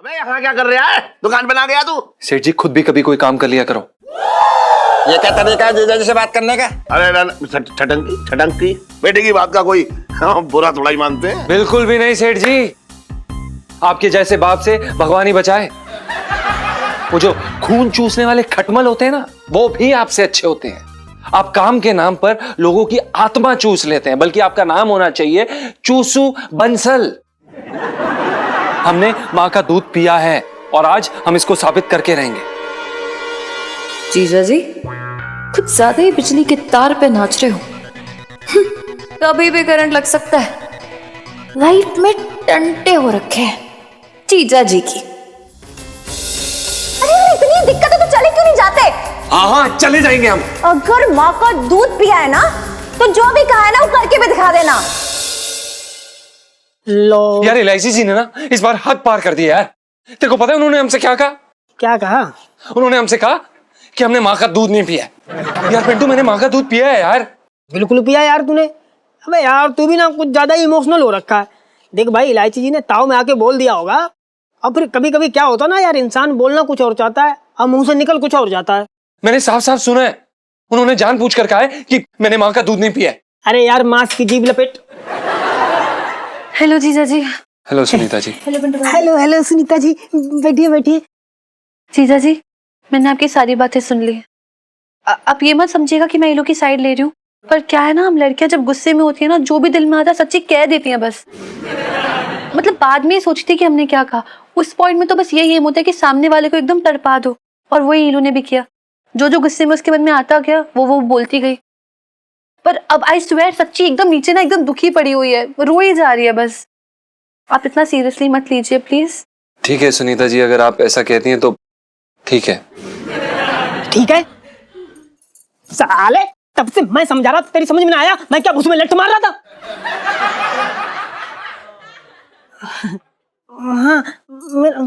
अबे यहाँ क्या कर रहा है? दुकान बना गया तू? सेठ जी खुद भी कभी कोई काम कर लिया करो। ये क्या तरीका है जीजा जी से बात करने का? अरे ठटंकी बेटे की बात का कोई बुरा थोड़ा ही मानते हैं। बिल्कुल भी नहीं सेठ जी, आपके जैसे बाप से भगवान ही बचाए। वो जो खून चूसने वाले खटमल होते हैं ना, वो भी आपसे अच्छे होते हैं। आप काम के नाम पर लोगों की आत्मा चूस लेते हैं, बल्कि आपका नाम होना चाहिए चूसू बंसल। हमने मां का दूध पिया है और आज हम इसको साबित करके रहेंगे। जीजा जी कुछ ज्यादा ही बिजली के तार पे नाच रहे हो। कभी भी करंट लग सकता है। लाइफ में टंटे हो रखे हैं जीजा जी की। अरे इतनी दिक्कत है तो चले क्यों नहीं जाते? हाँ चले जाएंगे हम। अगर माँ का दूध पिया है ना तो जो भी कहा है ना वो करके भी दिखा देना। लो यार एलआईसी जी ने ना इस बार हद पार कर दिया यार। तेरे को पता है उन्होंने हमसे क्या कहा? क्या कहा? उन्होंने हमसे कहा कि हमने माँ का दूध नहीं पिया। यार पिंटू मैंने माँ का दूध पिया है यार। बिल्कुल पिया यार तूने। अबे यार तू भी ना कुछ ज्यादा इमोशनल हो रखा है। देख भाई इलायची जी ने ताव में आके बोल दिया होगा। अब फिर कभी कभी क्या होता ना यार, इंसान बोलना कुछ और चाहता है और मुंह से निकल कुछ और जाता है। मैंने साफ साफ सुना है, उन्होंने जानबूझ कर कहा है कि मैंने माँ का दूध नहीं पिया है। अरे यार मांस की जीभ लपेट। हेलो जीजा जी। हेलो सुनीता जी। हेलो सुनीता जी, बैठिए बैठिए। जीजा जी मैंने आपकी सारी बातें सुन ली। आप ये मत समझिएगा कि मैं ये लोग की साइड ले रही हूँ, पर क्या है ना, हम लड़कियां जब गुस्से में होती है ना, जो भी दिल में आता है सच्ची कह देती हैं बस। मतलब बाद में सोचती कि हमने क्या कहा। उस पॉइंट में तो बस यही एम होता है कि सामने वाले को एकदम तड़पा दो, और वही इन्होंने भी किया। जो जो गुस्से में उसके मन में आता गया वो बोलती गई। पर अब आई स्वेयर सच्ची एकदम नीचे ना एकदम दुखी पड़ी हुई है, रो ही जा रही है बस। आप इतना सीरियसली मत लीजिए प्लीज। ठीक है सुनीता जी, अगर आप ऐसा कहती हैं तो ठीक है। ठीक है साले, तब से मैं समझा रहा था, तेरी समझ में ना आया? मैं क्या उसमें लट मार रहा था? हाँ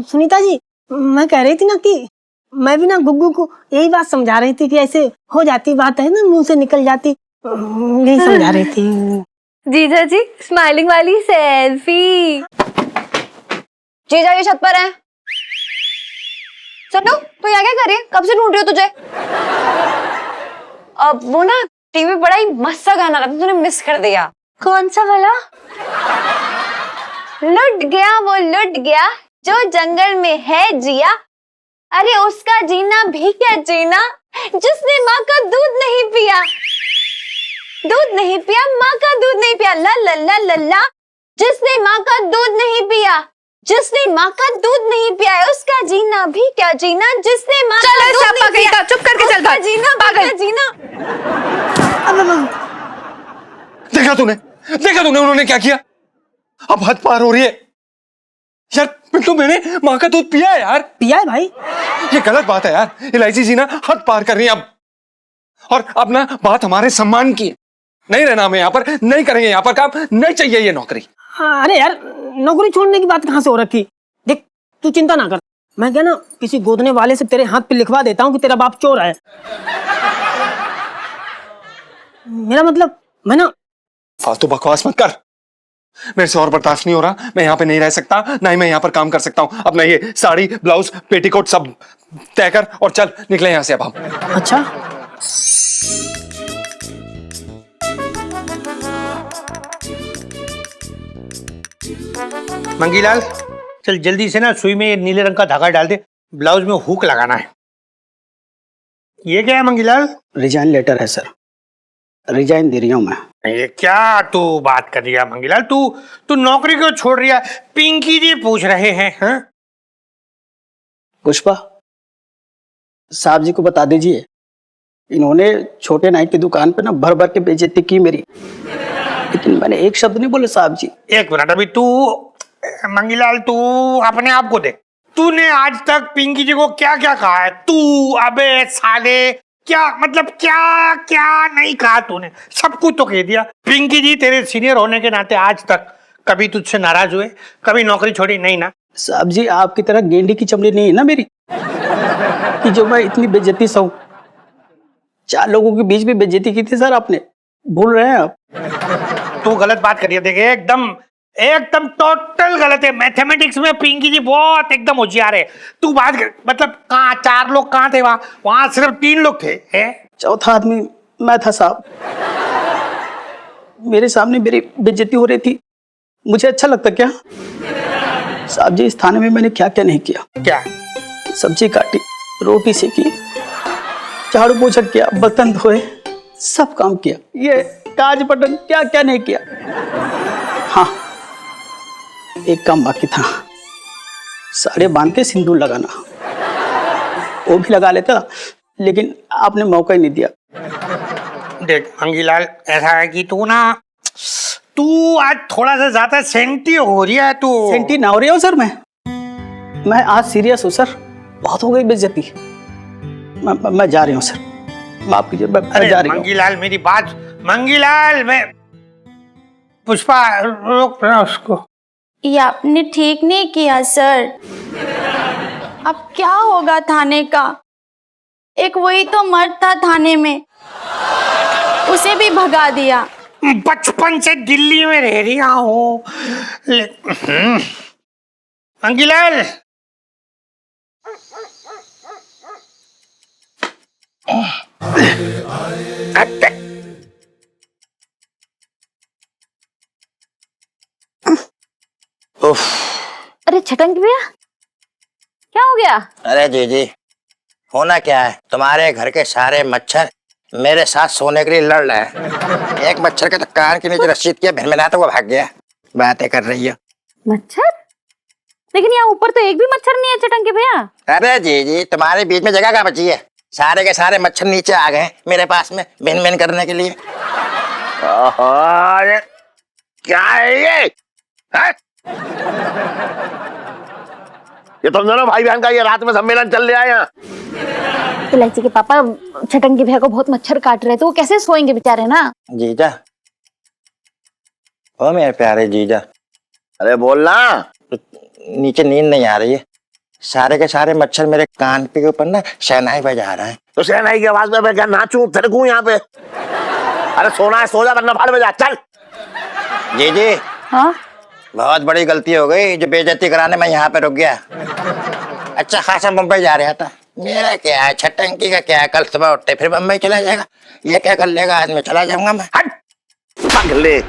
सुनीता जी, मैं कह रही थी ना कि मैं भी ना गुग्गू को यही बात समझा रही थी कि ऐसे हो जाती बात है ना, मुंह से निकल जाती। यही समझा रही थी। जीजा जी स्माइलिंग वाली सेल्फी। जीजा जी छत पर है। सन्नू तू यहाँ क्या कर रही है? कब से ढूंढ रही हो तुझे? अब वो ना टीवी बड़ा ही मस्त सा गाना रहा था, तूने मिस कर दिया। कौन सा वाला? लुट गया वो लुट गया जो जंगल में है जिया, अरे उसका जीना भी क्या जीना जिसने माँ का दूध नहीं पिया। दूध नहीं पिया, माँ का दूध नहीं पिया, ला ला ला ला ला। जिसने माँ का दूध नहीं पिया, जिसने माँ का दूध नहीं पिया है उसका जीना भी क्या जीना जिसने माँ का दूध नहीं पिया। चुप करके चल उसका जीना भी क्या जीना। देखा तूने उन्होंने क्या किया? अब हद पार हो रही है यार। पिंटू मैंने माँ का दूध पिया है यार। पिया है भाई? ये गलत बात है यार। इलायची जी ना हद पार कर रही है अब, और अब ना बात हमारे सम्मान की है। नहीं रहना हमें यहाँ पर, नहीं करेंगे यहाँ पर काम, नहीं चाहिए ये नौकरी। हाँ, अरे यार नौकरी छोड़ने की बात कहाँ से हो रखी? देख तू चिंता ना कर, मैं क्या ना किसी गोदने वाले से तेरे हाथ पे लिखवा देता हूँ कि तेरा बाप चोर है। मेरा मतलब मैं ना। फालतू बकवास मत कर, मेरे से और बर्दाश्त नहीं हो रहा। मैं यहाँ पे नहीं रह सकता, ना ही मैं यहाँ पर काम कर सकता हूँ। अपना ये साड़ी ब्लाउज पेटीकोट सब तय कर और चल निकले यहाँ से अब हम। अच्छा मंगीलाल चल जल्दी से ना सुई में ये नीले रंग का धागा डाल दे, ब्लाउज में हुक लगाना है। ये क्या है मंगीलाल? रिजाइन लेटर है सर, रिजाइन दे रही हूँ मैं। ये क्या तू बात कर रही है मंगीलाल? तू नौकरी क्यों छोड़ रही है? पिंकी जी पूछ रहे हैं। हाँ? पुष्पा साहब जी को बता दीजिए, इन्होंने छोटे नाई की दुकान पे ना भर भर के बेइज्जती की मेरी, लेकिन मैंने एक शब्द नहीं बोले साहब जी। एक मिनट, अभी तू मंगीलाल तू अपने आप को देख। तूने आज तक पिंकी जी को क्या क्या कहा है? तू अबे साले क्या मतलब क्या क्या नहीं कहा तूने? सब कुछ तो कह दिया। पिंकी जी तेरे सीनियर होने के नाते आज तक कभी तुझसे नाराज हुए, कभी नौकरी छोड़ी नहीं ना? साहब जी आपकी तरह गेंडी की चमड़ी नहीं है ना मेरी कि जो मैं इतनी बेइज्जती सहूं। 4 लोगों के बीच में बेइज्जती की थी सर आपने, भूल रहे हैं आप? तू गलत बात करिए। देखिए एकदम एकदम टोटल गलत है। मैथमेटिक्स में पिंकी जी बहुत एकदम होशियार है। तू बात कर, मतलब कहाँ 4 लोग कहाँ थे? वहां सिर्फ 3 लोग थे। चौथा आदमी मैं था साहब। मेरे सामने मेरी बेइज्जती हो रही थी, मुझे अच्छा लगता क्या साहब जी? इस थाने में मैंने क्या क्या नहीं किया। क्या? सब्जी काटी, रोटी सेकी, झाड़ू पोछा किया, बर्तन धोए, सब काम किया। ये काज बटन क्या क्या नहीं किया। हाँ, एक काम बाकी था, साड़े बांध के सिंदूर लगाना। वो भी लगा लेता, लेकिन आपने मौका ही नहीं दिया। देख मंगीलाल, ऐसा है कि तू आज थोड़ा सा ज्यादा सेंटी हो रही है। तू सेंटी ना हो रही हो सर? मैं आज सीरियस हूँ सर, बहुत हो गई बेइज्जती। मैं जा रही हूँ सर, माफ कीजिए, मैं जा रही हूँ। मंगीलाल मेरी बात, मंगीलाल मैं पुष्पा रोक रहा उसको। ये आपने ठीक नहीं किया सर। अब क्या होगा थाने का? एक वही तो मर्द था थाने में, उसे भी भगा दिया। बचपन से दिल्ली में रह रही हूँ। मंगीलाल अरे छटंग भैया, क्या हो गया? अरे जी होना क्या है, तुम्हारे घर के सारे मच्छर मेरे साथ सोने के लिए लड़ रहे हैं। एक मच्छर के तो कान के नीचे रस्सी किया, भिनभिनाता हुआ भाग गया। बातें कर रही हो। मच्छर? लेकिन यहाँ ऊपर तो एक भी मच्छर नहीं है छटंग भैया। अरे जी तुम्हारे बीच में जगह कहाँ बची है? सारे के सारे मच्छर नीचे आ गए मेरे पास में भिन भिन करने के लिए। अरे क्या है ये? है? ये तुम दोनों भाई बहन का ये रात में सम्मेलन चल रहा है यहाँ। इलायची के पापा छटंगी भैया को बहुत मच्छर काट रहे थे, वो कैसे सोएंगे बेचारे ना। जीजा, ओ मेरे प्यारे जीजा, अरे बोलना। नीचे नींद नहीं आ रही है। सारे के सारे मच्छर मेरे कान के ऊपर ना शहनाई बजा रहा है। तो शहनाई की आवाज में मैं क्या नाचूं थिरकूं यहाँ पे? अरे सोना है सो जा, वरना भाड़ में जा। चल जी हाँ? बहुत बड़ी गलती हो गई जो बेइज्जती कराने में यहाँ पे रुक गया। अच्छा खासा मुंबई जा रहा था। मेरा क्या है, छटंकी का क्या है, कल सुबह उठते फिर मुंबई चला जाएगा। ये क्या कर लेगा, आज मैं चला जाऊंगा मैं। हट पगले।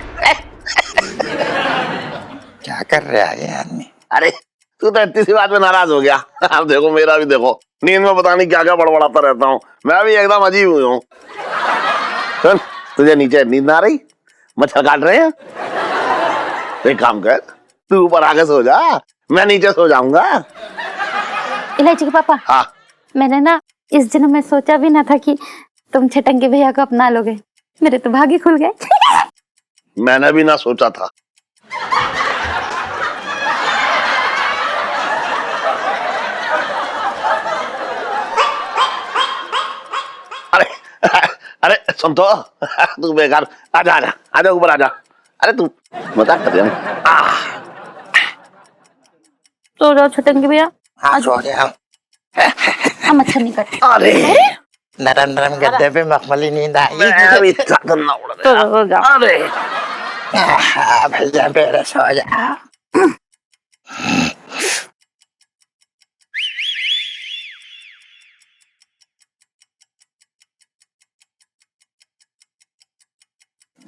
क्या कर रहा है ये आदमी? अरे तू तो इतनी सी बात में नाराज हो गया। अब देखो मेरा भी देखो, नींद में पता नहीं क्या क्या बड़बड़ाता रहता हूँ। मैं भी एकदम अजीब हुई हूँ। सुन, तुझे नीचे नींद ना आ रही? मच्छर काट रहे हैं? एक काम कर, तू ऊपर आके सो जा, मैं नीचे सो जाऊंगा। इलायची के पापा, हाँ मैंने ना इस जन्म में सोचा भी ना था कि तुम छटंगी भैया को अपना लोगे। मेरे तो भाग्य खुल गए। मैंने भी ना सोचा था। अरे अरे सुन तो, तू बेकार, आजा आजा आजा ऊपर आजा। अरे तू मजाक कर रही है? तो जाओ छटंगी भैया, हाँ सो जाओ। हम मच्छर नहीं काटते। अरे नरम नरम गद्दे पे मखमली नींद आई। मैं भी चादर ना उड़ तो रहा। जाओ। अरे भैया मेरे सो जा।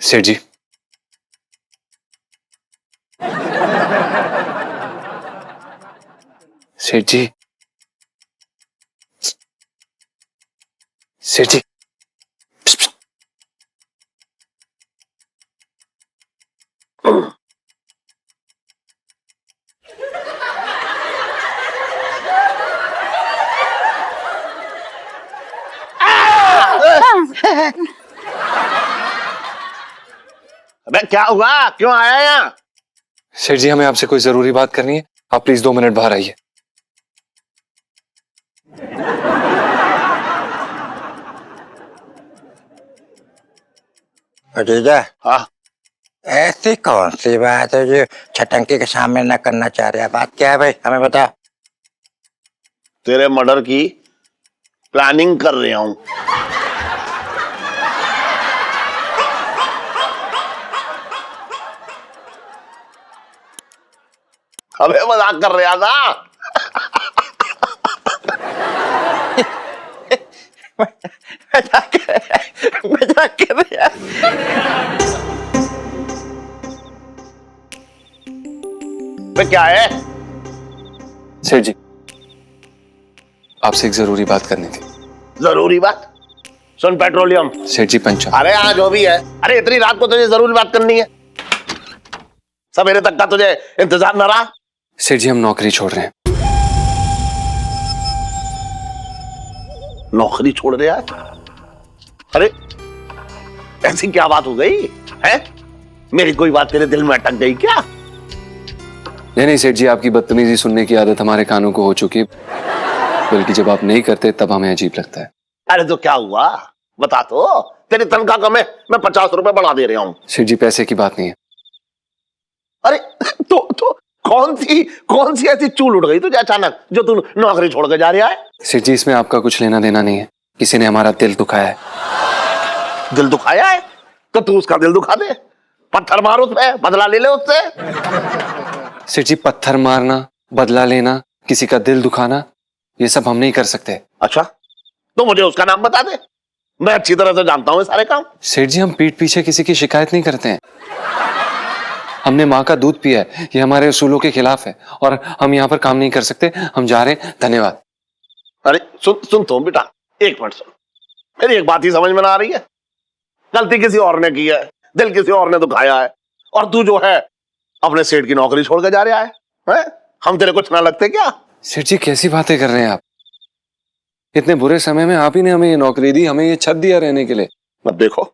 सेठ जी, सेठ जी, सेठ जी, अबे क्या हुआ, क्यों आया यहाँ? सेठ जी, हमें आपसे कोई जरूरी बात करनी है। आप प्लीज 2 मिनट बाहर आइए। जीजा, हाँ ऐसी कौन सी बात है जो छटंकी के सामने न करना चाह रहे? बात क्या है भाई, हमें बता। तेरे मर्डर की प्लानिंग कर रहा हूँ। अबे मजाक कर रहा था। मजाक कर रहे हैं। बे क्या है? सेठ जी, आपसे एक जरूरी बात करनी थी। जरूरी बात? सुन पेट्रोलियम। सेठ जी पंचा। अरे हाँ जो भी है। अरे इतनी रात को तुझे जरूरी बात करनी है? सवेरे तक का तुझे इंतजार न रहा? सेठ जी हम नौकरी छोड़ रहे हैं। नौकरी छोड़ रहे हैं? अरे ऐसी क्या बात हो गई है? मेरी कोई बात तेरे दिल में अटक गई क्या? नहीं सेठ जी, आपकी बदतमीजी सुनने की आदत हमारे कानों को हो चुकी है, बल्कि जब आप नहीं करते तब हमें अजीब लगता है। अरे तो क्या हुआ बता तो। तेरी तनख्वाह कम है, मैं 50 रुपए बढ़ा दे रहा हूं। सेठ जी पैसे की बात नहीं है। अरे तो कौन सी ऐसी चूल उठ गई तुझे अचानक जो तू नौकरी छोड़ के जा रहा है? सेठ जी इसमें आपका कुछ लेना देना नहीं है, किसी ने हमारा दिल दुखाया है। दिल दुखाया है तो तू उसका दिल दुखा दे, पत्थर मार उसमें, बदला ले ले उससे। सेठ जी पत्थर मारना, बदला लेना, किसी का दिल दुखाना, ये सब हम नहीं कर सकते। अच्छा तो मुझे उसका नाम बता दे, मैं अच्छी तरह से जानता हूँ ये सारे काम। सेठ जी हम पीठ पीछे किसी की शिकायत नहीं करते हैं। हमने माँ का दूध पिया है, ये हमारे उसूलों के खिलाफ है और हम यहाँ पर काम नहीं कर सकते। हम जा रहे हैं, धन्यवाद। अरे सुन तो बेटा, एक मिनट सुन। मेरी एक बात ही समझ में ना आ रही है। गलती किसी और ने की है, दिल किसी और ने दुखाया है, और तू जो है अपने सेठ की नौकरी छोड़ के जा रहा है? हम तेरे कुछ ना लगते क्या? सेठ जी कैसी बातें कर रहे हैं आप? इतने बुरे समय में आप ही ने हमें ये नौकरी दी, हमें ये छत दिया रहने के लिए। अब देखो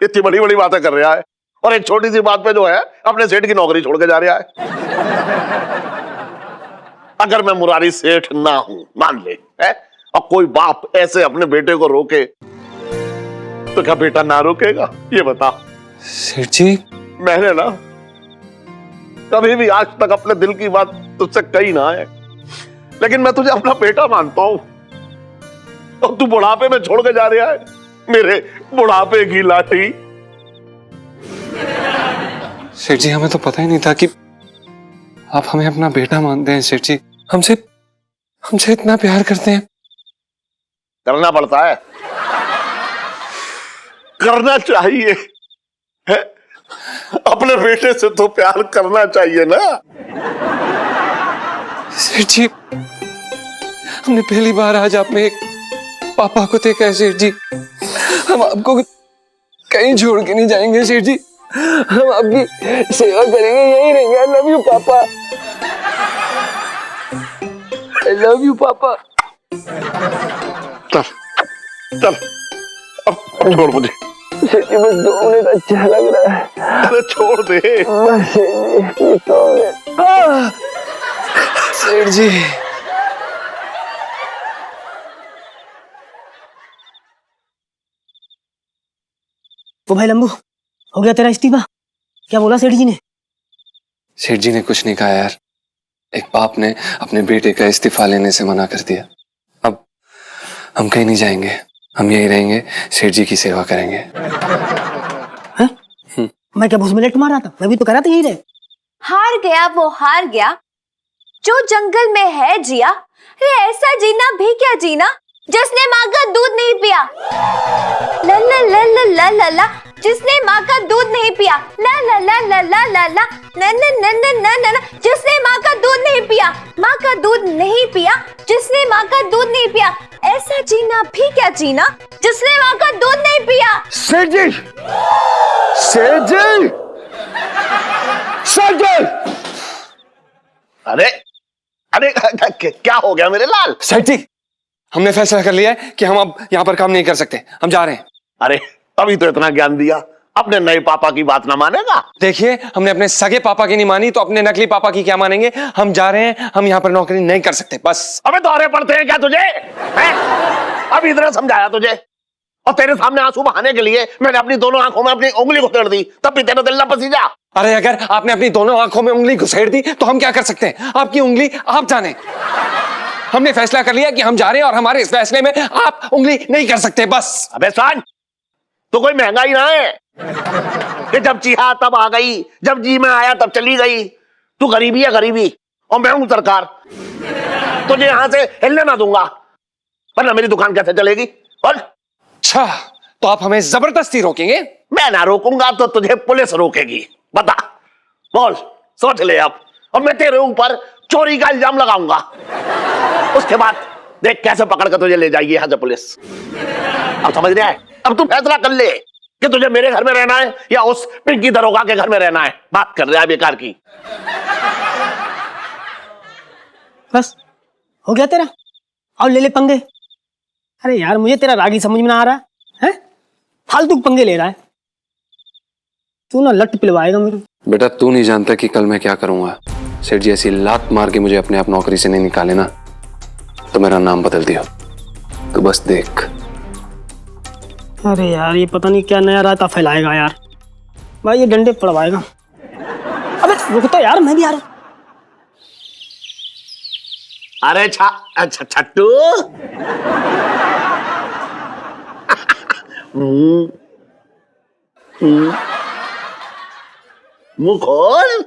इतनी बड़ी बड़ी बातें कर रहा है और एक छोटी सी बात पे जो है अपने सेठ की नौकरी छोड़ के जा रहा है। अगर मैं मुरारी सेठ ना हूं मान ले है, और कोई बाप ऐसे अपने बेटे को रोके तो क्या बेटा ना रोकेगा? ये बता। सेठ जी मैंने ना कभी भी आज तक अपने दिल की बात तुझसे कही ना है, लेकिन मैं तुझे अपना बेटा मानता हूं और तू बुढ़ापे में छोड़ के जा रहा है मेरे बुढ़ापे की लाठी। सेठ जी हमें तो पता ही नहीं था कि आप हमें अपना बेटा मानते हैं। सेठ जी हमसे इतना प्यार करते हैं। करना पड़ता है, करना चाहिए है? अपने बेटे से तो प्यार करना चाहिए ना। सेठ जी हमने पहली बार आज आप में एक पापा को देखा है। सेठ जी हम आपको कहीं छोड़ के नहीं जाएंगे। सेठ जी हम आपकी सेवा करेंगे, यही रहेंगे। आई लव यू पापा, आई लव यू पापा। चल अब छोड़ मुझे। सेठ जी बस 2 मिनट अच्छा लग रहा है। अरे छोड़ दे बस सेठ जी 2 मिनट। सेठ जी तो भाई लंबू हो गया तेरा इस्तीफा? क्या बोला सेठ जी ने? सेठ जी ने कुछ नहीं कहा यार। एक बाप ने अपने बेटे का इस्तीफा लेने से मना कर दिया। अब हम कहीं नहीं जाएंगे, हम यहीं रहेंगे, सेठ जी की सेवा करेंगे। मैं क्या उसमें लेट मारा था? मैं भी तो करा था यही रहे। हार गया वो हार गया जो जंगल में है जिया। अरे ऐसा जीना भी क्या जीना जिसने माँ का दूध नहीं पिया। ला ला ला ला ला ला ला जिसने माँ का दूध नहीं पिया। ला ला ला ला ला ला ला न न न न न न न जिसने माँ का दूध नहीं पिया। माँ का दूध नहीं पिया जिसने माँ का दूध नहीं पिया। ऐसा जीना भी क्या जीना जिसने माँ का दूध नहीं पिया। सेठ जी, सेठ जी, सेठ जी। अरे अरे क्या हो गया मेरे लाल? सेठ जी हमने फैसला कर लिया है कि हम अब यहाँ पर काम नहीं कर सकते, हम जा रहे हैं। अरे अभी तो इतना ज्ञान दिया, अपने नए पापा की बात ना मानेगा? देखिए हमने अपने सगे पापा की नहीं मानी तो अपने नकली पापा की क्या मानेंगे? हम जा रहे हैं, हम यहाँ पर नौकरी नहीं कर सकते बस। अबे दौरे पड़ते हैं क्या तुझे? अभी इतना समझाया तुझे और तेरे सामने आंसू बहाने के लिए मैंने अपनी दोनों आंखों में अपनी उंगली घुसेड़ दी, तब भी तेरा दिल ना पसीजा। अरे अगर आपने अपनी दोनों आंखों में उंगली घुसेड़ दी तो हम क्या कर सकते हैं? आपकी उंगली आप जाने। हमने फैसला कर लिया कि हम जा रहे हैं और हमारे इस फैसले में आप उंगली नहीं कर सकते बस। अबे सान, तो कोई महंगाई ना है कि जब चाहा तब आ गई, जब जी में आया तब चली गई। तू गरीबी है गरीबी, और मैं हूं सरकार। तुझे यहां से हिलने ना दूंगा, वरना मेरी दुकान कैसे चलेगी? बोल। अच्छा, तो आप हमें जबरदस्ती रोकेंगे? मैं ना रोकूंगा तो तुझे पुलिस रोकेगी। बता, बोल, सोच ले अब। और मैं तेरे ऊपर चोरी का इल्जाम लगाऊंगा, उसके बाद देख कैसे पकड़ कर तुझे ले जाएगी यहां से पुलिस। अब समझ रहा है? अब तू फैसला कर ले कि तुझे मेरे घर में रहना है या उस पिंकी दरोगा के घर में रहना है। बात कर रहा है बेकार की। बस हो गया तेरा, और ले ले पंगे। अरे यार मुझे तेरा रागी समझ में ना आ रहा है, फालतू पंगे ले रहा है तू ना, लट पिलवाएगा मेरे। बेटा तू नहीं जानता कि कल मैं क्या करूंगा। सेठ जी ऐसी लात मार के मुझे अपने आप नौकरी से नहीं निकाले ना, तो मेरा नाम बदल दियो। तो बस देख। अरे यार ये पता नहीं क्या नया रायता फैलाएगा यार, भाई ये डंडे पड़वाएगा। अबे रुक तो यार, मैं भी आ रहा हूं। अरे अच्छा छट्टू, मुंह खोल।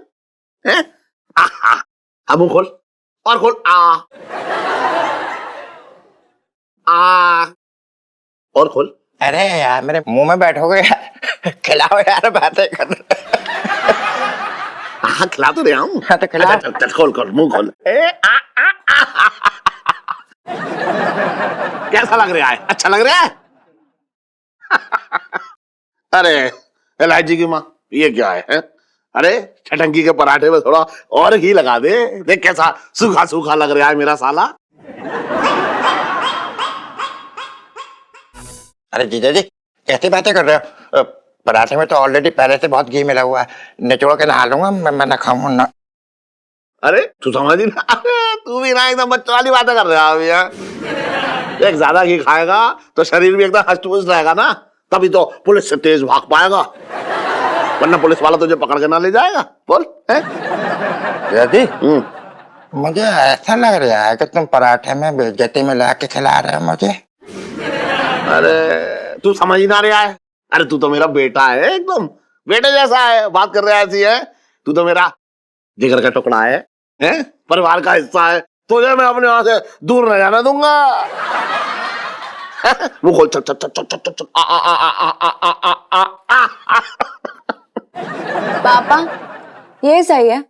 मुंह खोल और खोल। और खोल। अरे यार मेरे मुंह में बैठोगे यार, खिलाओ यार, बातें कर। खिला तो रहा हूँ। हाँ तो खिला। चल खोल खोल, मुंह खोल। कैसा लग रहा है? अच्छा लग रहा है? अरे इलायची की माँ, ये क्या है? अरे छटंकी के पराठे में थोड़ा और घी लगा दे, देख कैसा सूखा सूखा लग रहा है मेरा साला। अरे जीजा जी कैसी बातें कर रहे हो? पराठे में तो ऑलरेडी पहले से बहुत घी मिला हुआ है, निचोड़ के नहा लूंगा मैं ना खाऊंगा ना। अरे तू समझ ही ना, अरे तू भी ना एकदम बच्चों वाली बातें कर रहा है भैया। एक ज्यादा घी खाएगा तो शरीर भी एकदम हष्ट-पुष्ट रहेगा ना, तभी तो पुलिस से तेज भाग पाएगा, वरना पुलिस वाला तुझे पकड़ के ना ले जाएगा। बोल है? जीजा जी मुझे ऐसा लग रहा है कि तुम पराठे में बेइज्जती मिला के खिला रहे हो मुझे। अरे तू समझ ही ना रहा है। अरे तू तो मेरा बेटा है, एकदम बेटे जैसा है, बात कर रहा है ऐसी है। तू तो मेरा जिगर का टुकड़ा है, परिवार का हिस्सा है, तुझे मैं अपने वहां से दूर न जाने दूंगा। वो खोल, चल चल चल चल चल चल। पापा ये सही है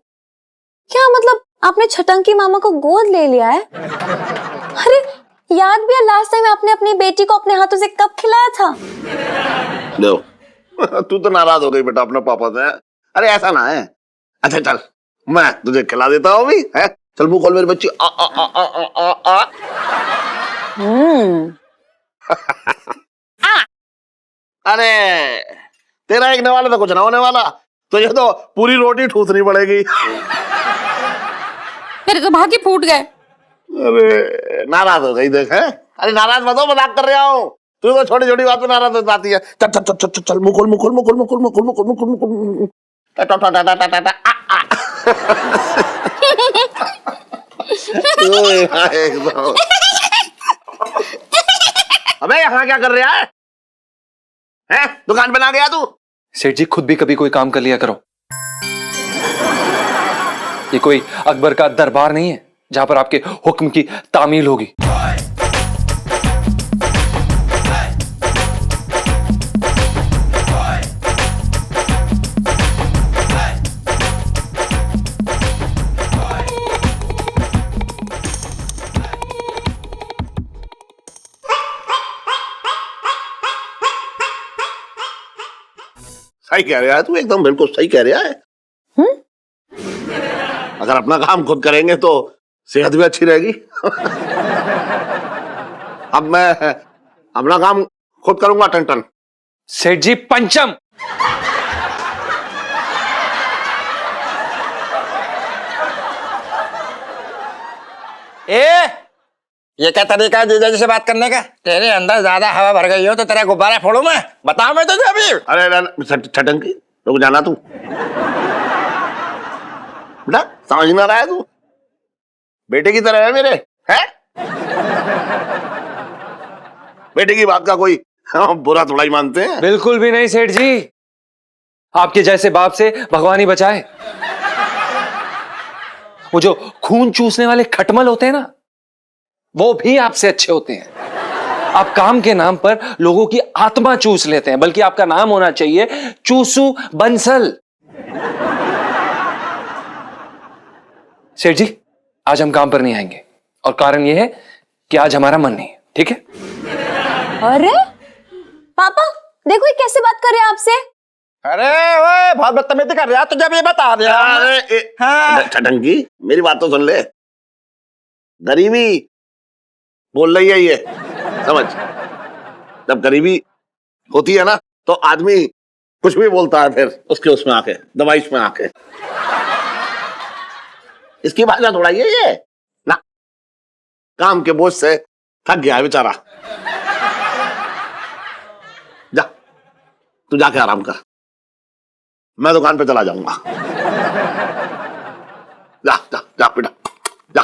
क्या? मतलब आपने छटंकी मामा को गोद ले लिया है? अरे याद भी है लास्ट टाइम आपने अपनी बेटी को अपने हाथों से कब खिलाया था? देखो तू तो नाराज हो गई बेटा अपने पापा से। अरे ऐसा ना है। अच्छा चल मैं तुझे खिला देता हूँ अभी, है? चल मुंह खोल मेरी बच्ची। आ आ आ आ आ आ आ। अरे तेरा एक वाला तो कुछ ना होने वाला, तुझे तो पूरी रोटी ठूसनी पड़ेगी। मेरे तो भाग्य फूट गए। अरे नाराज हो गई देख, है? अरे नाराज मत हो, मजाक कर रहा हूँ। तू तो छोटी छोटी बात पे नाराज हो जाती है। चल चल चल चल चल मुंह खोल मुंह खोल मुंह खोल मुंह खोल मुंह खोल मुंह खोल मुंह खोल मुंह खोल। अबे यहाँ क्या कर रहा है? हैं? दुकान पे ना गया तू? सेठ जी खुद भी कभी कोई काम कर लिया करो। ये कोई अकबर का दरबार नहीं है जहां पर आपके हुक्म की तामील होगी। सही कह रहा है तू, एकदम बिल्कुल सही कह रहा है। अगर अपना काम खुद करेंगे तो सेहत भी अच्छी रहेगी। अब मैं अपना काम खुद करूंगा टन टन। सेठ जी पंचम। ये क्या तरीका है जीजा जी से बात करने का? तेरे अंदर ज्यादा हवा भर गई हो तो तेरा गुब्बारा फोड़ू मैं? बताओ मैं तुझे अभी। अरे छटंकी रुक जाना तू बेटा, समझ ना रहा है तू? बेटे की तरह है मेरे, है? बेटे की बात का कोई बुरा थोड़ा ही मानते हैं। बिल्कुल भी नहीं सेठ जी, आपके जैसे बाप से भगवान ही बचाए। वो जो खून चूसने वाले खटमल होते हैं ना, वो भी आपसे अच्छे होते हैं। आप काम के नाम पर लोगों की आत्मा चूस लेते हैं, बल्कि आपका नाम होना चाहिए चूसू बंसल। सेठ जी, आज हम काम पर नहीं आएंगे और कारण यह है कि आज हमारा मन नहीं है, ठीक है? अरे पापा देखो ये कैसे बात कर रहे हैं आपसे। अरे वो बहुत बदतमीजी कर रहा, तुझे भी बता दिया। अरे हाँ। छटंकी, मेरी बात तो सुन ले। गरीबी बोल रही है ये, समझ। जब गरीबी होती है ना तो आदमी कुछ भी बोलता है, फिर उसके उसमें आके दबाइश में आके। इसकी भाषा थोड़ा ये ना, काम के बोझ से थक गया है बेचारा। जा, तू जाके आराम कर, मैं दुकान पे चला जाऊंगा। जा जा जा बेटा जा।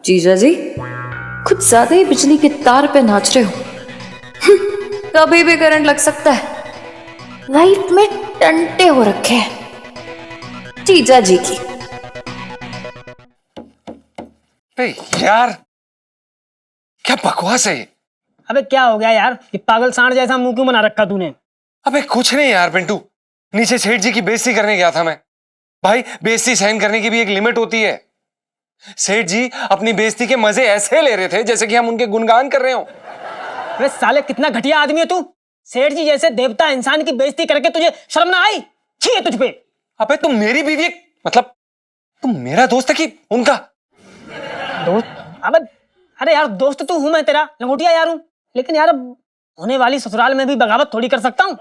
जीजा जी कुछ ज्यादा ही बिजली की तार पे नाच रहे हो। कभी भी करंट लग सकता है। लाइफ में टंटे हो रखे हैं जीजा जी की। यार क्या बकवास है ये? अबे क्या हो गया यार, ये पागल सांड जैसा मुंह क्यों बना रखा तूने? अबे कुछ नहीं यार पिंटू, नीचे सेठ जी की बेइज्जती करने गया था मैं। भाई बेइज्जती सहन करने की भी एक लिमिट होती है। सेठ जी अपनी बेइज्जती के मजे ऐसे ले रहे थे जैसे कि हम उनके गुणगान कर रहे हो। अबे साले कितना घटिया आदमी है तू। सेठ जी जैसे देवता इंसान की बेइज्जती करके तुझे शर्म ना आई? छी है तुझ पे। अबे तुम मेरी बीवी, मतलब तुम मेरा दोस्त है कि उनका दोस्त? अबे अरे यार दोस्त तू हूं मैं तेरा, लंगोटिया यार हूं, लेकिन यार होने वाली ससुराल में भी बगावत थोड़ी कर सकता हूं,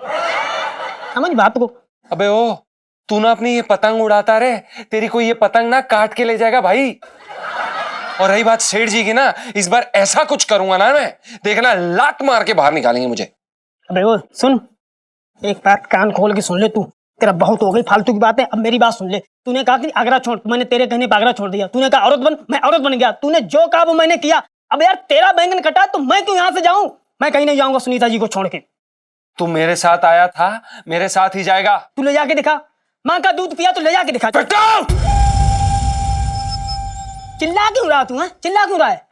समझ बात को। अबे ओ, तू ना अपनी ये पतंग उड़ाता रहे, तेरी को ये पतंग ना काट के ले जाएगा भाई। और रही बात सेठ जी की ना, इस बार ऐसा कुछ करूंगा ना मैं, देखना लात मार के बाहर निकालेंगे मुझे। अबे ओ सुन, एक बात कान खोल के सुन ले तू, तेरा बहुत हो गई फालतू की बातें, अब मेरी बात सुन ले। तूने कहा कि आगरा छोड़, मैंने तेरे कहने पर आगरा छोड़ दिया। तूने कहा औरत बन, मैं औरत बन गया। तूने जो कहा वो मैंने किया। अब यार तेरा बैंगन कटा तो मैं क्यों यहाँ से जाऊं? मैं कहीं नहीं जाऊंगा सुनीता जी को छोड़ के। तू मेरे साथ आया था, मेरे साथ ही जाएगा। तू ले जाके दिखा, माँ का दूध पिया तो ले जाके दिखा। चिल्ला क्यों रहा तू? चिल्ला क्यों रहा है?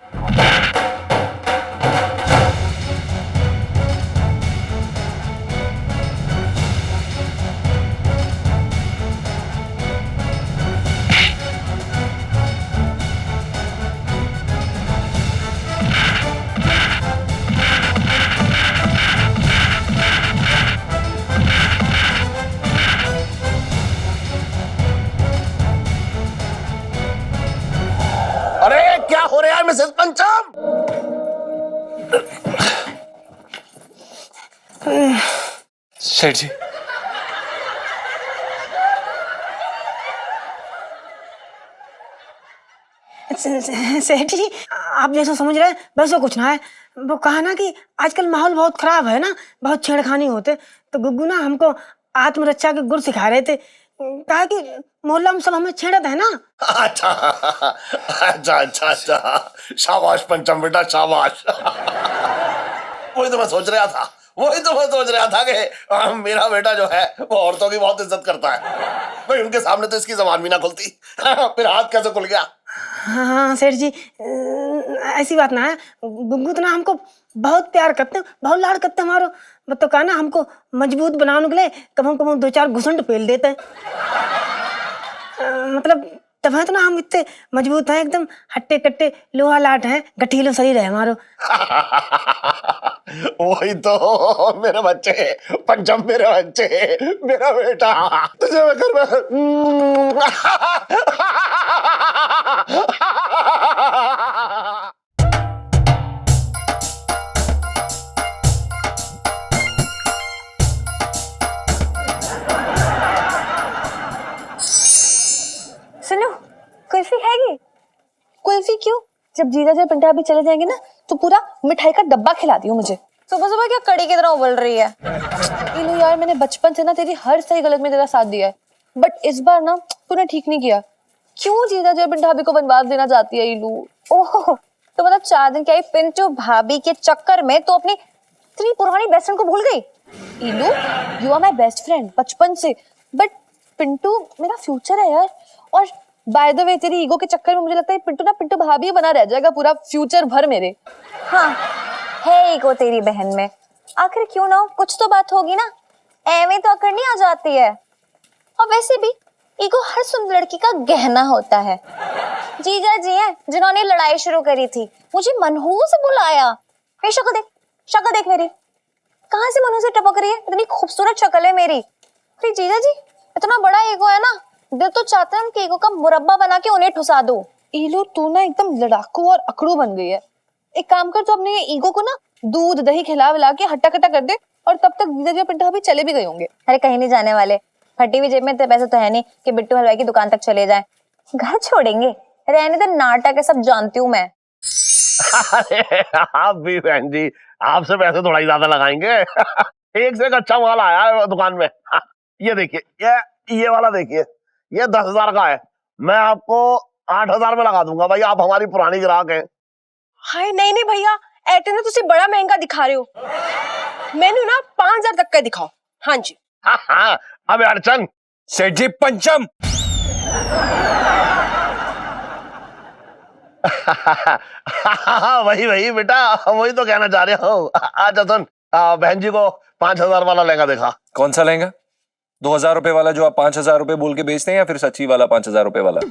अरे क्या हो रहा है मिसेस पंचम? सेठ जी सेठ जी आप जैसा समझ रहे हैं वैसा कुछ ना है। वो कहा ना कि आजकल माहौल बहुत खराब है ना, बहुत छेड़खानी होते, तो गुग्गू ना हमको आत्मरक्षा के गुर सिखा रहे थे। कहा कि मोहल्ला में सब हमें छेड़त है ना। अच्छा अच्छा अच्छा अच्छा, शाबाश पंचम बेटा शाबाश। वही तो मैं सोच रहा था, वही तो मैं सोच रहा था कि मेरा बेटा जो है वो औरतों की बहुत इज्जत करता है। भाई उनके सामने तो इसकी जबान भी ना खुलती, फिर हाथ कैसे खुल गया? हाँ सेठ जी, ऐसी बात ना है। गुग्गू तो ना हमको बहुत प्यार करते हैं, बहुत लाड़ करते हैं हमारो। तो कहा ना हमको मजबूत बनाने के लिए कम से कम 2-4 घुसंड पेल देते हैं। मतलब तब है तो ना हम इतने मजबूत हैं, एकदम हट्टे कट्टे लोहा लाट हैं, गठीलो शरीर है हमारो। वही तो मेरे बच्चे, पंचम मेरे बच्चे, मेरा बेटा, तुझे मैं घर में। सुनो, कुल्फी खाएगी? कुल्फी क्यों? जब जीजा जी पिंटा भी चले जाएंगे ना तो पूरा मिठाई का डब्बा खिला दियो मुझे। सुबह सुबह क्या कड़ी की तरह उबल रही है। इलू यार मैंने बचपन से ना तेरी हर सही गलत में तेरा साथ दिया है, बट इस बार ना तूने ठीक नहीं किया। क्यों जीजा जी पिंटा भी को वनवास देना चाहती है इलू? ओह तो मतलब 4 दिन की आई पिंटू भाभी के चक्कर में तो अपनी इतनी पुरानी बेस्ट फ्रेंड को भूल गई। इलू you are my best friend बचपन से, बट पिंटू मेरा फ्यूचर है यार। और बाय द वे तेरी ईगो के चक्कर में मुझे लगता है पिंटू ना पिंटू भाभी बना रह जाएगा पूरा फ्यूचर भर मेरे। हाँ है ईगो तेरी बहन में, आखिर क्यों ना हो, कुछ तो बात होगी ना, एवे तो अकड़ नहीं आ जाती है। और वैसे भी ईगो हर सुंदर लड़की का गहना होता है। जीजा जी हैं जिन्होंने लड़ाई शुरू करी थी, मुझे मनहूस बुलाया। ये शक्ल देख मेरी, कहाँ से मनहूस से टपक रही है, इतनी खूबसूरत शक्ल है मेरी। अरे जीजा जी इतना बड़ा ईगो है ना, दिल तो चाहता है उनके ईगो का मुरब्बा बना के उन्हें ठुसा दो। ईलो तू ना एकदम लड़ाकू और अकड़ू बन गई है। एक काम कर, तो अपने ये ईगो को ना दूध दही खिला विला के हट्टा कट्टा कर दे, और तब तक जीजा जी और पिंटू भाभी चले भी गए होंगे। अरे कहीं नहीं जाने वाले, फटी हुई जेब में इतने पैसे तो है नहीं कि बिट्टू हलवाई की दुकान तक चले जाएं। घर छोड़ेंगे, रहने दे, नाटक है, सब जानती हूँ मैं। अरे आप भी बहन जी, आपसे पैसे थोड़ा ही ज्यादा लगाएंगे। एक से एक अच्छा माल आया है दुकान में। ये देखिए, ये वाला देखिए, ये 10,000 का है, मैं आपको 8,000 में लगा दूंगा भाई, आप हमारी पुरानी ग्राहक हैं। हाय नहीं नहीं भैया, एयरटेल में तुसी बड़ा महंगा दिखा रहे हो, मेनू ना 5,000 तक का दिखाओ। हाँ जी। हाँ, अब अड़चन सेठ जी पंचम। वही बेटा, वही तो कहना चाह रहे हो। अच्छा सुन, बहन जी को 5,000 वाला लहंगा दिखा। कौन सा लहंगा? 2,000 रुपए वाला जो आप 5,000 रुपए बोल के बेचते हैं, या फिर सच्ची वाला 5,000 रुपए वाला?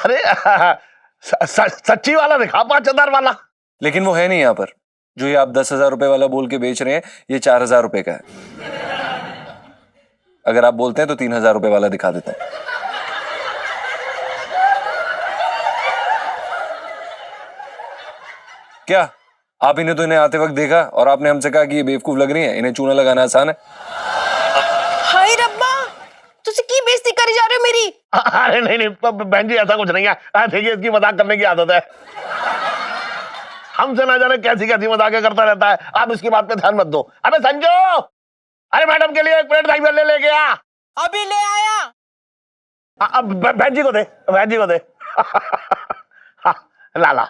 अरे सच्ची वाला दिखा, 5,000 वाला। लेकिन वो है नहीं यहाँ पर। जो ये आप 10,000 रुपए वाला बोल के बेच रहे हैं, ये 4,000 रुपए का है। अगर आप बोलते हैं तो 3,000 रुपए वाला दिखा देता हूं। क्या आप इन्हें तो इन्हें आते वक्त देखा और आपने हमसे कहा कि ये बेवकूफ लग रही हैं, इन्हें चूना लगाना आसान है? हाय रब्बा, तुसी की बेइज्जती करी जा रहे हो मेरी? अरे नहीं बहन जी, ऐसा कुछ नहीं है। देखिए, इसकी मजाक करने की आदत है, हमसे ना जाने कैसी कैसी मजाकें करता रहता है। आप इसकी बात पे ध्यान मत दो। अबे संजू, अरे मैडम के लिए 1 प्लेट दही भल्ले लेके आ। अभी ले आया। अब बहन जी को दे, बहन जी को दे। लाला।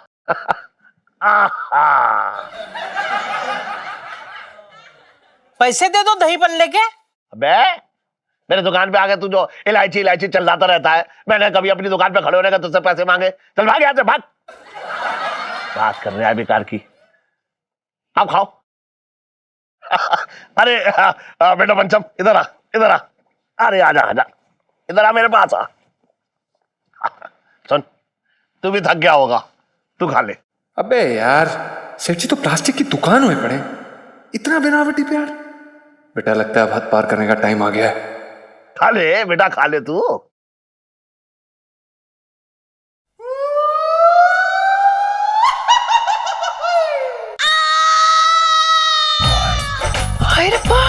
पैसे दे दो दही पल्ले के। अबे मेरे दुकान पे आके तू जो इलायची इलायची चिल्लाता रहता है, मैंने कभी अपनी दुकान पे खड़े होने का तुझसे पैसे मांगे? चल भाग यहाँ से, भाग। बात कर रहे हैं बेकार की। आप खाओ। अरे बेटा पंचम, इधर आ, इधर आ। अरे आजा आजा, इधर आ, मेरे पास आ। सुन, तू भी थक गया होगा, तू खा ले। अबे यार, सेठ जी तो प्लास्टिक की दुकान हुए पड़े, इतना बनावटी प्यार। बेटा लगता है अब हद पार करने का टाइम आ गया है। खा ले बेटा, खा ले तू। हाय रब्बा,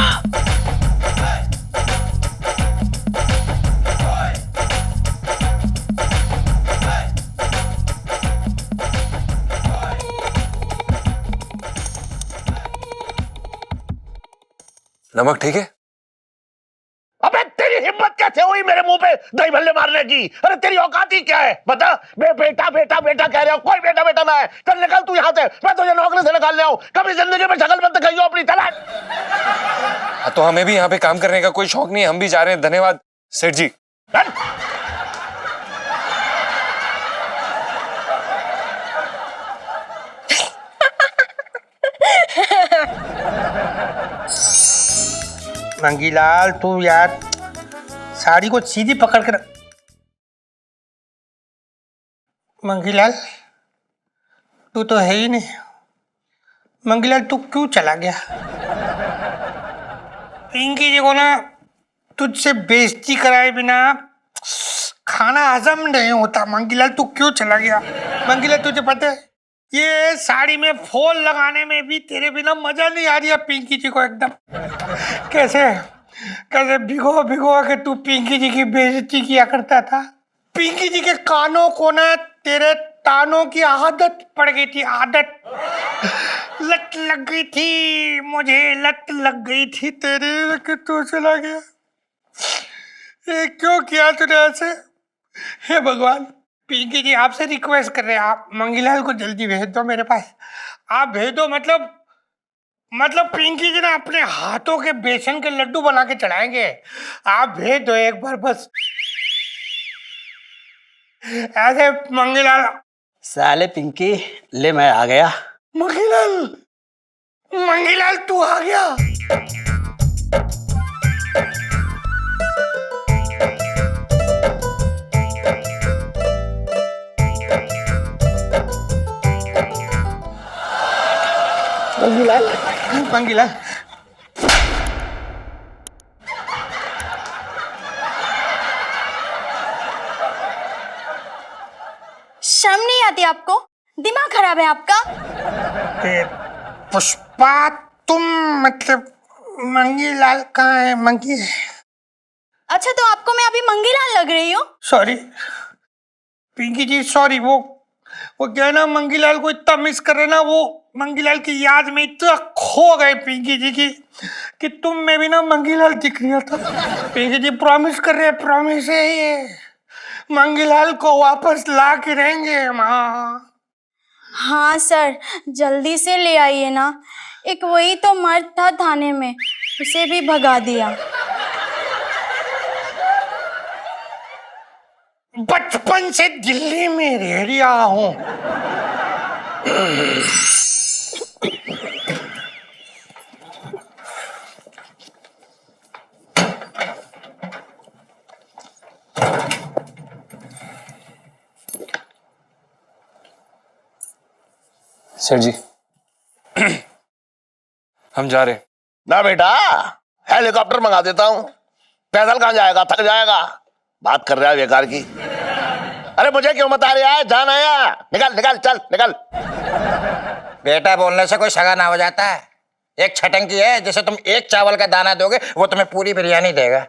नमक ठीक है? अबे तेरी हिम्मत कैसे हुई मेरे मुंह पे दही भल्ले मारने की? अरे तेरी औकात ही क्या है बता? बेटा बेटा बेटा कह रहे हो, कोई बेटा बेटा ना है। चल निकल तू यहाँ से, मैं तुझे नौकरी से निकालने आऊं। कभी जिंदगी में शक्ल मत दिखाइयो अपनी। चला। तो हमें भी यहाँ पे काम करने का कोई शौक नहीं, हम भी जा रहे हैं। धन्यवाद सेठ जी। मंगीलाल तू यार साड़ी को सीधी पकड़ कर। मंगीलाल तू तो है ही नहीं। मंगीलाल तू क्यों चला गया? पिंकी जी को ना तुझसे बेइज्जती कराए बिना खाना हजम नहीं होता। मंगीलाल तू क्यों चला गया? मंगीलाल तुझे पता है ये साड़ी में फॉल लगाने में भी तेरे बिना मजा नहीं आ रही है। पिंकी जी को एकदम कैसे कैसे भिगो भिगो के तू पिंकी जी की बेइज्जती किया करता था। पिंकी जी के कानों को ना तेरे तानों की आदत पड़ गई थी, आदत लत लग गई थी, मुझे लत लग गई थी तेरे कि तू चला गया। ये क्यों किया तूने ऐसे? हे भगवान, पिंकी जी आपसे रिक्वेस्ट कर रहे हैं, आप मंगीलाल को जल्दी भेज दो मेरे पास। आप भेज दो, मतलब पिंकी जी ना अपने हाथों के बेसन के लड्डू बना के चढ़ाएंगे। आप भेज दो एक बार बस। ऐसे मंगीलाल। साले पिंकी, ले मैं आ गया। मंगीलाल, मंगीलाल तू आ गया। मंगीलाल, मंगीलाल। शर्म नहीं आती आपको? दिमाग खराब है आपका? पुष्पा, तुम मतलब मंगीलाल कहाँ है? मंगी। अच्छा, तो आपको मैं अभी मंगीलाल लग रही हूँ? सॉरी पिंकी जी, सॉरी। वो क्या है ना, मंगीलाल को इतना मिस कर रहे ना, वो मंगीलाल की याद में इतना खो गए पिंकी जी की कि तुम में भी ना मंगीलाल दिख रहा था। पिंकी जी प्रॉमिस कर रहे हैं, प्रॉमिस है ये, मंगीलाल को वापस ला के रहेंगे हम। हाँ हाँ सर, जल्दी से ले आइए ना। एक वही तो मर्द था थाने में, उसे भी भगा दिया। बचपन से दिल्ली में रह रहा हूँ। सर जी हम जा रहे हैं। ना बेटा, हेलीकॉप्टर मंगा देता हूँ। पैदल कहाँ जाएगा, थक जाएगा। बात कर रहा है बेकार की। अरे मुझे क्यों बता रहा है, जान आया। निकल निकल, चल निकल। बेटा बोलने से कोई सगा ना हो जाता है। एक छटंकी है, जैसे तुम एक चावल का दाना दोगे वो तुम्हें पूरी बिरयानी देगा।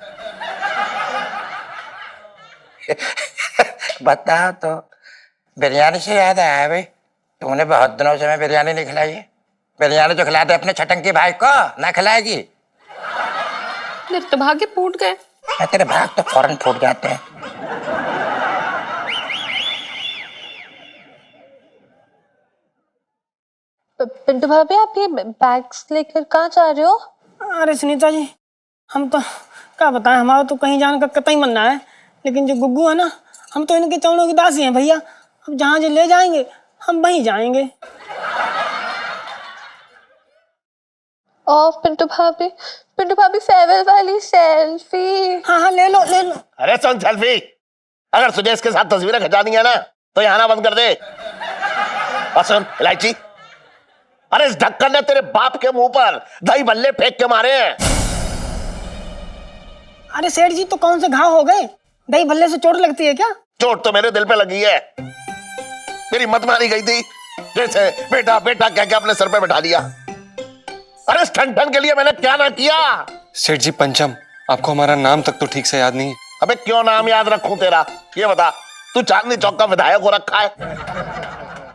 बताओ तो। बिरयानी से याद आया भाई, तुमने बहुत दिनों से मैं बिरयानी नहीं खिलाई है। बिरयानी तो खिलाते अपने छटंकी भाई को, ना खिलाएगी? मेरे तो भाग्य फूट गए। तेरे भाग तो फौरन फूट जाते हैं। पिंटू भाभी, आप ये बैग्स लेकर कहाँ जा रहे हो? अरे सुनीता जी, हम तो क्या बताएं, हमारा तो कहीं जाने का कतई मन ना है। लेकिन जो गुग्गू है ना, हम तो इनके चरणों की दासी हैं भैया। अब जहाँ जो ले जाएंगे हम वहीं जाएंगे। ओ पिंटू भाभी, फेयरवेल वाली सेल्फी। हाँ हाँ, ले लो ले लो। अरे सुन सेल्फी, अगर तुझे इसके साथ तस्वीरें खिंचानी है ना तो यहाँ आना बंद कर दे। और सुन इलायची, अरे इस ढक्कन ने तेरे बाप के मुंह पर दही बल्ले फेंक के मारे हैं। अरे सेठ जी, तो कौन से घाव हो गए? दही भल्ले से चोट लगती है क्या? चोट तो मेरे दिल पे लगी है। मेरी मत मारी गई थी, जैसे बेटा बेटा कह के अपने सर पे बैठा दिया। अरे इस ठन के लिए मैंने क्या ना किया। सेठ जी पंचम, आपको हमारा नाम तक तो ठीक से याद नहीं है। अबे क्यों नाम याद रखूं तेरा, ये बता। तू चांदनी चौक का विधायक हो रखा है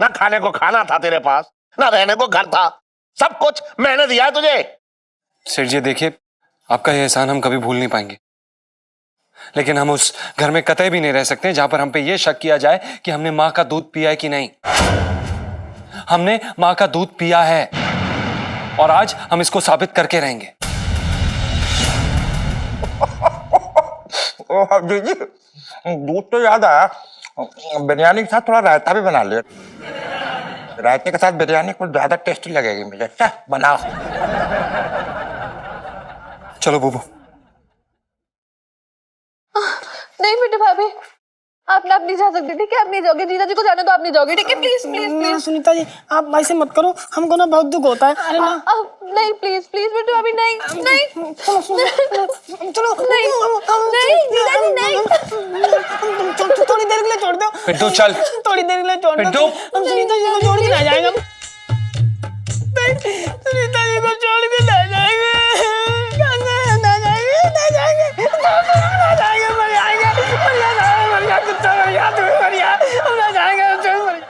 ना? खाने को खाना था तेरे पास, ना रहने को घर था। सब कुछ मैंने दिया है तुझे। सेठ जी देखिए, आपका यह एहसान हम कभी भूल नहीं पाएंगे, लेकिन हम उस घर में कतई भी नहीं रह सकते जहां पर हम पे यह शक किया जाए कि हमने मां का दूध पिया है कि नहीं। हमने मां का दूध पिया है और आज हम इसको साबित करके रहेंगे। ओह दीदी, दूध तो याद आया, बिरयानी के साथ थोड़ा रायता भी बना लिया। रायते के साथ बिरयानी कुछ ज्यादा टेस्टी लगेगी मुझे। अच्छा बनाओ। चलो बुबू। नहीं पिंटू भाभी, आप नहीं जा सकती। ठीक है, आप नहीं जाओगे। जीजा जी को जाने दो, आप नहीं जाओगे। ठीक है, प्लीज प्लीज ना प्लीज। सुनीता जी, आप ऐसे मत करो, हमको ना बहुत दुख होता है। अरे ना, नहीं प्लीज प्लीज पिंटू भाभी, नहीं नहीं चलो नहीं नहीं जीजा जी नहीं। थोड़ी देर के लिए छोड़ दो। पिंटू चल। थोड़ी देर के लिए छोड़ दो। पिंटू। हम सुनीता जी को छोड़ के ना जाएंगे। सुनीता जी को छोड़ के ना जाएंगे। ना जाएंगे, ना जाएंगे, ना जाएंगे, मर जाएंगे, मर जाएंगे, कुत्ता मर गया, तुम्हें मर गया, हम ना जाएंगे, तुम्हें मर गया।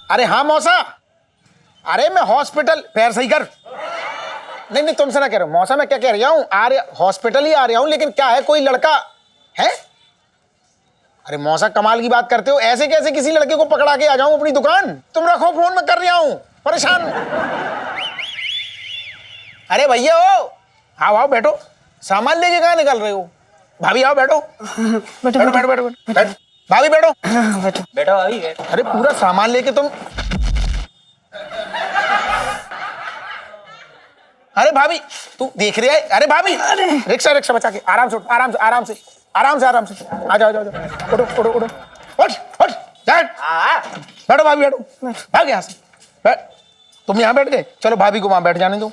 अरे हाँ मौसा, अरे मैं हॉस्पिटल, पैर सही कर। नहीं नहीं तुमसे ना कह रहा हूँ मौसा, मैं क्या कह रहा हूँ, हॉस्पिटल ही आ रहा हूँ, लेकिन क्या है, कोई लड़का है? अरे मौसा कमाल की बात करते हो, ऐसे कैसे किसी लड़के को पकड़ा के आ जाऊं अपनी दुकान? तुम रखो फोन, में कर रहा हूं, परेशान। अरे भैया हो, आओ आओ बैठो, सामान लेके कहाँ निकल रहे हो? भाभी आओ बैठो, बैठो बैठो बैठो बैठो, बैठो। भाभी बैठो, बैठो बैठो भाभी। अरे पूरा सामान लेके तुम, अरे भाभी तू देख रही है? अरे भाभी, रिक्शा रिक्शा बचा के आराम से आराम से आराम से आराम से आराम से आ जाओ जाओ जाओ, उठो उठो उठो, उठ उठ बैठो भाभी, बैठो, भाग यहाँ से बैठ। तुम यहाँ बैठ गए, चलो भाभी को वहां बैठ जाने दो।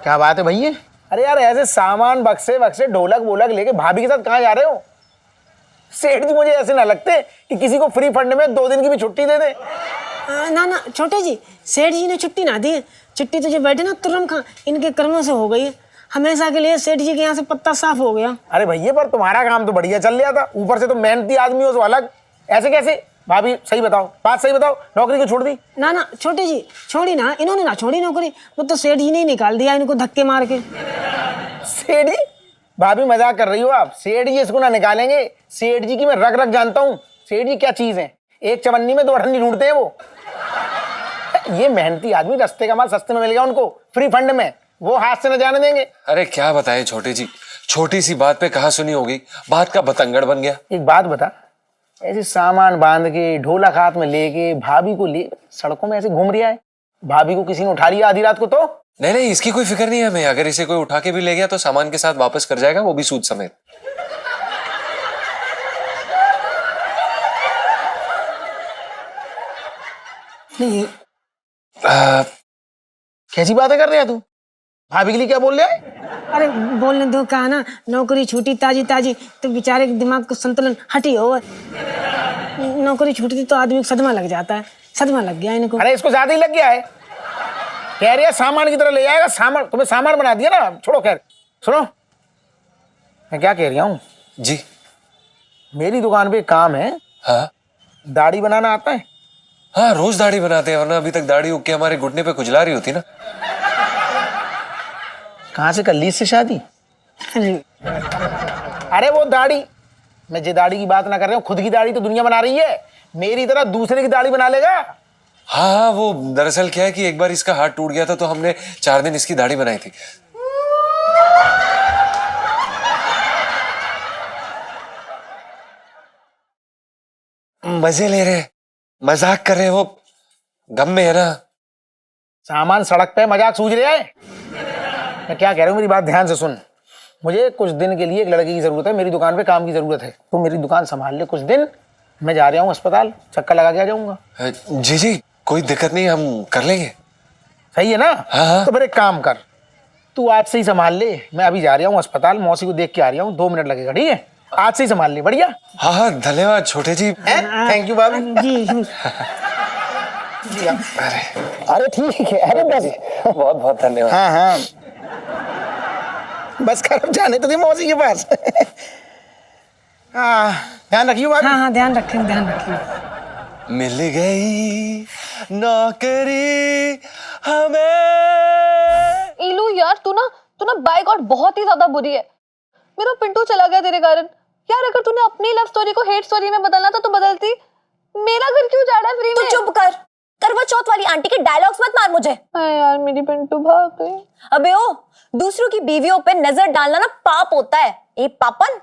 क्या बात है भैया? अरे यार ऐसे सामान बक्से बक्से ढोलक वोलक लेके भाभी के साथ कहाँ जा रहे हो? सेठ जी मुझे ऐसे ना लगते कि किसी को फ्री फंड में 2 दिन की भी छुट्टी दे दे। ना ना छोटे जी, सेठ जी ने छुट्टी ना दी है। छुट्टी तो जो बैठे ना तुर्रम खां, इनके कर्मों से हो गई है। हमेशा के लिए सेठ जी के यहाँ से पत्ता साफ हो गया। अरे भैया पर तुम्हारा काम तो बढ़िया चल रहा था, ऊपर से तो मेहनती आदमी हो तो अलग, ऐसे कैसे? भाभी सही बताओ, बात सही बताओ, नौकरी को छोड़ दी? ना ना छोटे जी, छोड़ी ना, इन्होंने ना छोड़ी नौकरी, वो तो सेठ जी ने ही निकाल दिया इनको धक्के मार के। सेठ जी? भाभी मजाक कर रही हो आप? सेठ जी इसको ना निकालेंगे, सेठ जी की मैं रग रग जानता हूँ। सेठ जी क्या चीज है, एक चवन्नी में 2 अठन्नी ढूंढते हैं वो। ये मेहनती आदमी, रास्ते का माल सस्ते में मिल गया उनको फ्री फंड में, वो हाथ से न जाने देंगे। अरे क्या बताएं छोटे जी, छोटी सी बात पे कहाँ सुनी होगी, बात का बतंगड़ बन गया। एक बात बता, ऐसे सामान बांध के ढोलक हाथ में लेके भाभी को ले सड़कों में ऐसे घूम रहा है, भाभी को किसी ने उठा लिया आधी रात को तो? नहीं नहीं, इसकी कोई फिक्र नहीं है हमें, अगर इसे कोई उठा के भी ले गया तो सामान के साथ वापस कर जाएगा, वो भी सूद समेत। नहीं कैसी बातें कर रहा है तू? भाभी के लिए क्या बोल रहा है? अरे बोलने दो, कहा ना नौकरी छूटी ताजी ताजी तो बेचारे के दिमाग को संतुलन हटी हो। नौकरी छूटती तो आदमी को सदमा लग जाता है, सदमा लग गया इनको। अरे इसको ज्यादा ही लग गया है, कह रही है सामान की तरह ले जाएगा, सामान तुम्हें सामान बना दिया ना, छोड़ो। खैर सुनो, मैं क्या कह रही हूँ जी? मेरी दुकान पे काम है। हाँ दाढ़ी बनाना आता है? हाँ, रोज दाढ़ी बनाते हैं, वरना अभी तक दाढ़ी उग के हमारे घुटने पे खुजला रही होती ना। कहाँ से कर ली इससे शादी? अरे वो दाढ़ी, मैं जे दाढ़ी की बात ना कर रहा हूँ, खुद की दाढ़ी तो दुनिया बना रही है, मेरी तरह दूसरे की दाढ़ी बना लेगा? हाँ हाँ, वो दरअसल क्या है कि एक बार इसका हाथ टूट गया था तो हमने 4 दिन इसकी दाढ़ी बनाई थी। मजे ले रहे, मजाक कर रहे हो, गम में है ना। सामान सड़क पे, मजाक सूझ रहा है? मैं क्या कह रहा हूँ, मेरी बात ध्यान से सुन। मुझे कुछ दिन के लिए एक लड़के की जरूरत है, मेरी दुकान पे काम की जरूरत है, तो मेरी दुकान संभाल ले कुछ दिन। मैं जा रहा हूँ अस्पताल, चक्कर लगा के आ जाऊंगा। जी जी, कोई दिक्कत नहीं, हम कर लेंगे। सही है ना? हाँ। तो फिर एक काम कर, तू आज से ही संभाल ले, मैं अभी जा रहा हूँ अस्पताल, मौसी को देख के आ रहा हूँ, 2 मिनट लगेगा, ठीक है? आज से ही संभाल ले, बढ़िया? हाँ हाँ, धन्यवाद छोटे जी। थैंक यू भाभी जी। अरे ठीक है, अरे बस बहुत बहुत धन्यवाद। हाँ हाँ, बस कर, अब जाने तो दे मौसी के पास। हाँ ध्यान रखियो भाभी। हाँ हाँ ध्यान रखें, ध्यान रखें। मिल गई नौकरी हमें। इलू यार, तू ना बाय गॉड बहुत ही ज्यादा बुरी है। मेरा पिंटू चला गया तेरे कारण। यार अगर तूने अपनी लव स्टोरी को हेट स्टोरी में बदलना था तो बदलती। मेरा घर क्यों जा रहा है फ्री में? तू चुप कर, करवा चौथ वाली आंटी के डायलॉग्स मत मार मुझे। हाँ यार मेरी पिंटू भाभी। अबे ओ, दूसरों की बीवियों पे नजर डालना ना पाप होता है। ए पापन,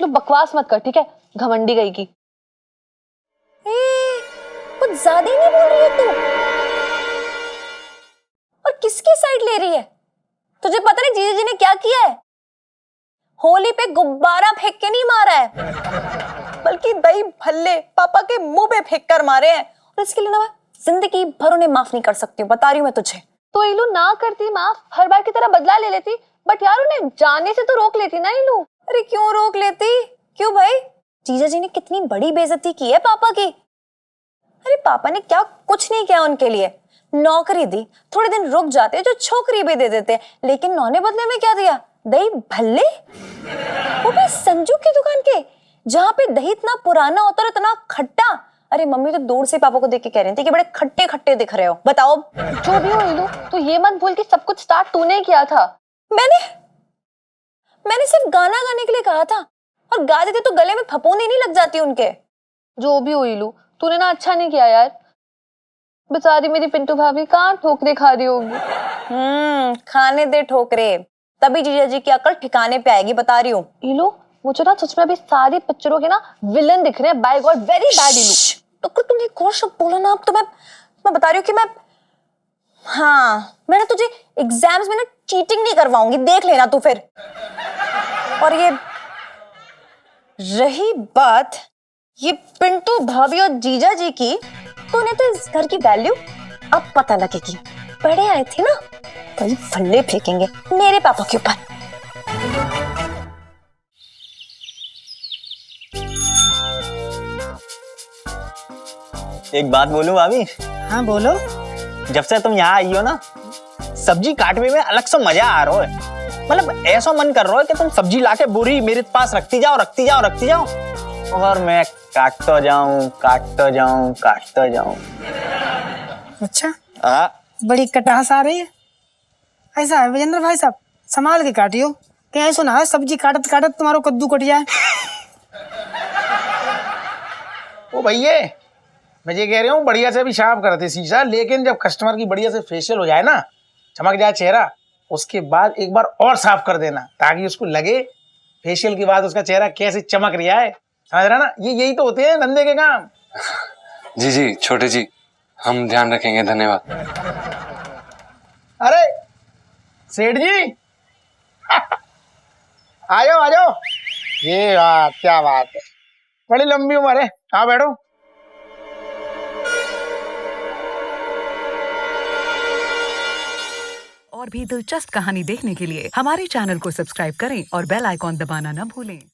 तू बकवास मत कर, ठीक है? घमंडी गई की। कुछ ज्यादा ही नहीं बोल रही है तू। और किसकी साइड ले रही है? तुझे पता नहीं जीजा जी ने क्या किया है? होली पे गुब्बारा फेंक के नहीं मारा है, बल्कि दही भल्ले पापा के मुंह पे फेंक कर मारे हैं। और इसके लिए ना मैं जिंदगी भर उन्हें माफ नहीं कर सकती हूँ, बता रही हूँ मैं तुझे। तो इलू ना करती माफ, हर बार की तरह बदला ले लेती, बट यार उन्हें जाने से तो रोक लेती ना इलू। अरे क्यों रोक लेती? क्यों भाई? जीजा जी ने कितनी बड़ी बेइज्जती की है पापा की। अरे पापा ने क्या कुछ नहीं किया उनके लिए, नौकरी दी, थोड़े दिन रुक जाते जो छोकरी भी दे देते, लेकिन नौने बदले में क्या दिया? दही भल्ले, वो भी संजू की दुकान के, जहाँ पे दही इतना पुराना होता और इतना खट्टा। अरे मम्मी तो दूर से पापा को देख के कह रही थी कि बड़े खट्टे खट्टे दिख रहे हो। बताओ। जो भी हो इलू, तो ये मत भूल कि सब कुछ स्टार्ट तूने किया था। मैंने सिर्फ गाना गाने के लिए कहा था, और गा देते तो गले में फफूंदी नहीं लग जाती उनके। जो भी हो इलू, तूने ना अच्छा नहीं किया यार। बेचारी मेरी पिंटू भाभी कहाँ ठोकरे खा रही होगी। खाने दे ठोकरे, तभी जीजा जी की अकल ठिकाने पे आएगी, बता रही हूँ। इलू, मुझे ना सच में अभी सारी पिक्चरों के ना विलन दिख रहे हैं। बाय गॉड, वेरी बैड इलू। तो तुम एक और शब्द बोला ना, अब तो मैं बता रही हूँ कि मैं ना तुझे एग्जाम्स में ना चीटिंग नहीं करवाऊंगी, देख लेना तू फिर। और ये रही बात ये पिंटू भाभी और जीजा जी की, तो उन्हें तो इस घर की वैल्यू अब पता लगेगी। बड़े आए थे ना, कल फल्ले फेंकेंगे मेरे पापा के ऊपर। एक बात बोलूं भाभी? हाँ बोलो। जब से तुम यहाँ आई हो ना, सब्जी काटने में अलग सा मजा आ रहा है। मतलब ऐसा मन कर रहा है कि तुम सब्जी लाके बोरी मेरे पास रखती जाओ और मैं काटता जाऊं। अच्छा, हाँ। बड़ी कटास आ रही है। ऐसा है विजेंद्र भाई साहब, संभाल के काटियो, कहीं सुना है सब्जी काटत काटत तुम्हारो कद्दू कट जाए। ओ भैया, मैं ये कह रहा हूँ बढ़िया से भी साफ करते शीशा, लेकिन जब कस्टमर की बढ़िया से फेशियल हो जाए ना, चमक जाए चेहरा, उसके बाद एक बार और साफ कर देना, ताकि उसको लगे फेशियल के बाद उसका चेहरा कैसे चमक रहा है। समझ रहा ना? यही तो होते हैं धंधे के काम। जी जी छोटे जी, हम ध्यान रखेंगे, धन्यवाद। अरे सेठ जी आ जाओ। ये बात, क्या बात है, बड़ी लंबी उम्र है। हाँ बैठो। और भी दिलचस्प कहानी देखने के लिए हमारे चैनल को सब्सक्राइब करें और बेल आइकॉन दबाना न भूलें।